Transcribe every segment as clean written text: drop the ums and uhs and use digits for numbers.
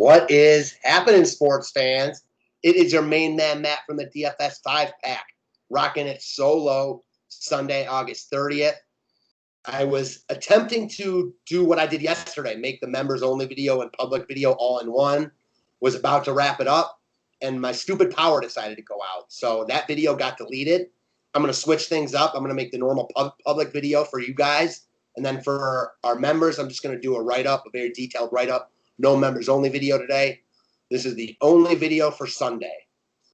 What is happening, sports fans? It is your main man, Matt, from the DFS 5-pack, rocking it solo Sunday, August 30th. I was attempting to do what I did yesterday, make the members-only video and public video all in one. Was about to wrap it up, and my stupid power decided to go out. So that video got deleted. I'm going to switch things up. I'm going to make the normal public video for you guys. And then for our members, I'm just going to do a write-up, a very detailed write-up. No members-only video today. This is the only video for Sunday.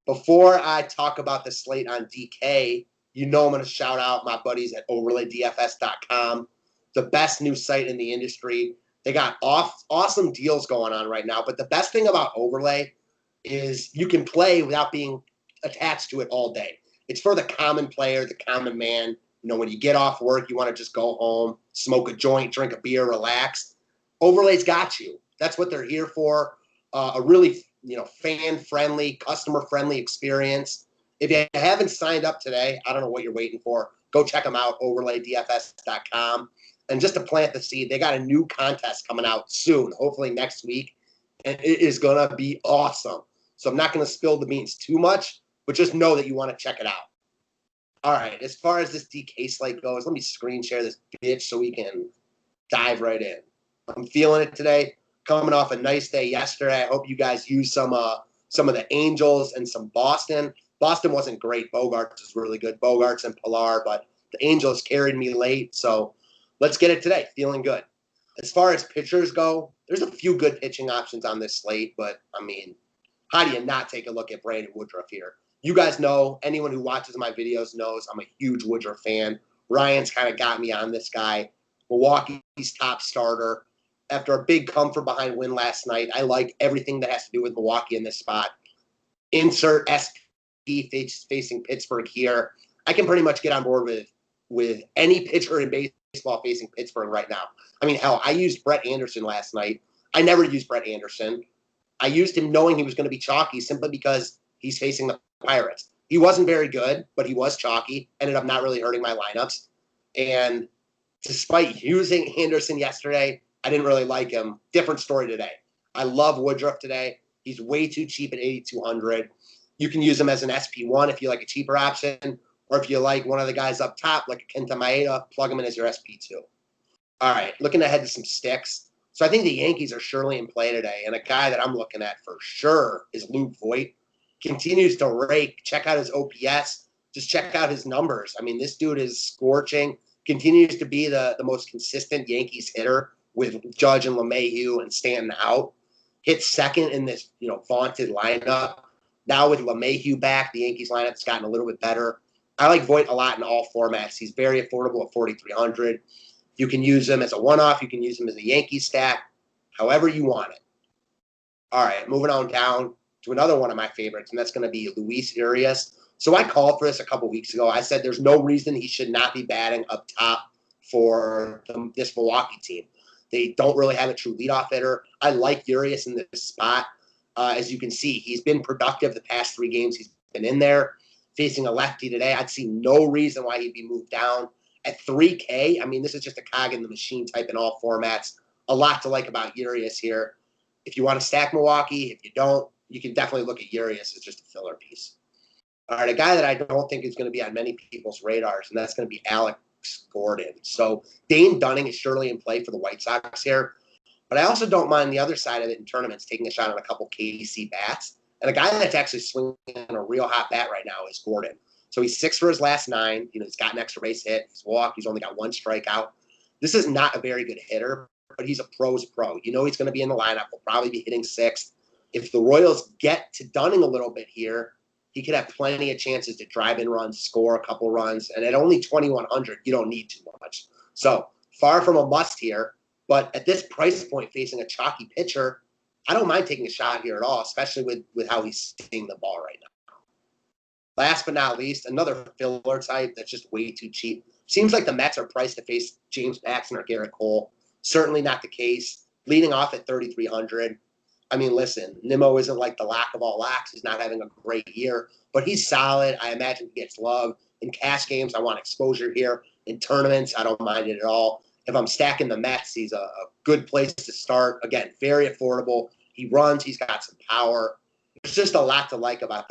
Before I talk about the slate on DK, you know I'm going to shout out my buddies at overlaydfs.com, the best new site in the industry. They got awesome deals going on right now. But the best thing about Overlay is you can play without being attached to it all day. It's for the common player, the common man. You know, when you get off work, you want to just go home, smoke a joint, drink a beer, relax. Overlay's got you. That's what they're here for. A really, fan-friendly, customer-friendly experience. If you haven't signed up today, I don't know what you're waiting for. Go check them out, overlaydfs.com. And just to plant the seed, they got a new contest coming out soon, hopefully next week. And it is going to be awesome. So I'm not going to spill the beans too much, but just know that you want to check it out. All right, as far as this DK slate goes, let me screen share this bitch so we can dive right in. I'm feeling it today. Coming off a nice day yesterday. I hope you guys use some of the Angels and some Boston. Boston wasn't great. Bogarts was really good. Bogarts and Pilar, but the Angels carried me late. So let's get it today. Feeling good. As far as pitchers go, there's a few good pitching options on this slate, but, how do you not take a look at Brandon Woodruff here? You guys know, anyone who watches my videos knows I'm a huge Woodruff fan. Ryan's kind of got me on this guy. Milwaukee's top starter. After a big come from behind win last night, I like everything that has to do with Milwaukee in this spot. Insert SP facing Pittsburgh here. I can pretty much get on board with any pitcher in baseball facing Pittsburgh right now. Hell, I used Brett Anderson last night. I never used Brett Anderson. I used him knowing he was going to be chalky simply because he's facing the Pirates. He wasn't very good, but he was chalky. Ended up not really hurting my lineups. And despite using Anderson yesterday, I didn't really like him. Different story today. I love Woodruff today. He's way too cheap at 8,200. You can use him as an SP1 if you like a cheaper option, or if you like one of the guys up top, like a Kenta Maeda, plug him in as your SP2. All right, looking ahead to some sticks. So I think the Yankees are surely in play today, and a guy that I'm looking at for sure is Luke Voit. Continues to rake. Check out his OPS. Just check out his numbers. This dude is scorching. Continues to be the most consistent Yankees hitter with Judge and LeMahieu and Stanton out. Hits second in this, vaunted lineup. Now with LeMahieu back, the Yankees lineup has gotten a little bit better. I like Voit a lot in all formats. He's very affordable at 4,300. You can use him as a one-off. You can use him as a Yankee stack, however you want it. All right, moving on down to another one of my favorites, and that's going to be Luis Urias. So I called for this a couple weeks ago. I said there's no reason he should not be batting up top for this Milwaukee team. They don't really have a true leadoff hitter. I like Urias in this spot. As you can see, he's been productive the past 3 games he's been in there. Facing a lefty today, I'd see no reason why he'd be moved down. At 3K, this is just a cog in the machine type in all formats. A lot to like about Urias here. If you want to stack Milwaukee, if you don't, you can definitely look at Urias as just a filler piece. All right, a guy that I don't think is going to be on many people's radars, and that's going to be Alex Gordon. So Dane Dunning is surely in play for the White Sox here. But I also don't mind the other side of it in tournaments, taking a shot on a couple KC bats. And a guy that's actually swinging a real hot bat right now is Gordon. So he's 6 for his last 9. He's got an extra base hit. He's walked. He's only got 1 strikeout. This is not a very good hitter, but he's a pro's pro. He's going to be in the lineup. He'll probably be hitting 6th. If the Royals get to Dunning a little bit here, he could have plenty of chances to drive in runs, score a couple runs. And at only 2,100, you don't need too much. So far from a must here. But at this price point, facing a chalky pitcher, I don't mind taking a shot here at all, especially with how he's seeing the ball right now. Last but not least, another filler type that's just way too cheap. Seems like the Mets are priced to face James Paxton or Garrett Cole. Certainly not the case. Leading off at 3,300. Listen, Nimmo isn't like the lack of all lacks. He's not having a great year, but he's solid. I imagine he gets love. In cash games, I want exposure here. In tournaments, I don't mind it at all. If I'm stacking the Mets, he's a good place to start. Again, very affordable. He runs. He's got some power. There's just a lot to like about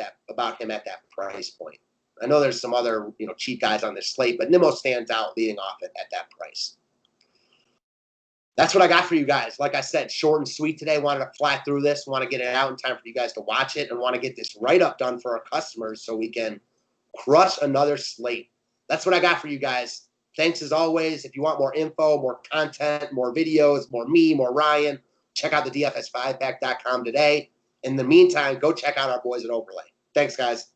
him at that price point. I know there's some other cheap guys on this slate, but Nimmo stands out leading off at that price. That's what I got for you guys. Like I said, short and sweet today. Wanted to fly through this. Want to get it out in time for you guys to watch it, and want to get this write-up done for our customers so we can crush another slate. That's what I got for you guys. Thanks as always. If you want more info, more content, more videos, more me, more Ryan, check out the DFS5pack.com today. In the meantime, go check out our boys at Overlay. Thanks, guys.